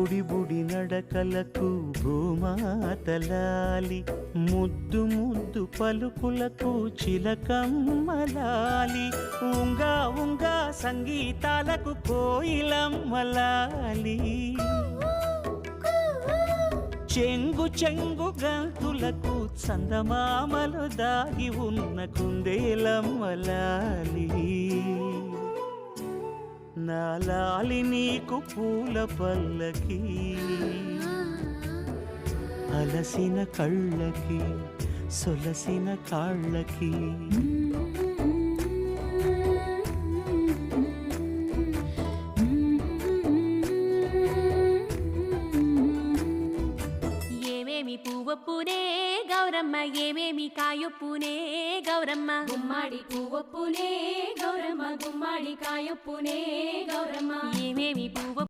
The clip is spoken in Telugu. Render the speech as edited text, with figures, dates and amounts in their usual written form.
బుడి బుడి నడకలకు భూమాతలాలి, ముద్దు ముద్దు పలుకులకు చిలకమ్మలాలి, ఉంగా ఉంగా సంగీతాలకు కోయిలమ్మలాలి, చెంగు చెంగు గంతులకు చందమామలు దాగి ఉన్న కుందేలమ్మలాలి. నాలాలి నీకు పూల పల్లకి, అలసిన కళ్ళకి సొలసిన కాళ్ళకి. ఏమేమి పువ్వొప్పునే గౌరమ్మ, ఏమేమి కాయొప్పునే గౌరమ్మ, గుమ్మాడి పువ్వొప్పునే గౌరమ్మ, గుమ్మాడి కాయొప్పునే గౌరమ్మ. ఏమేమి పువ్వ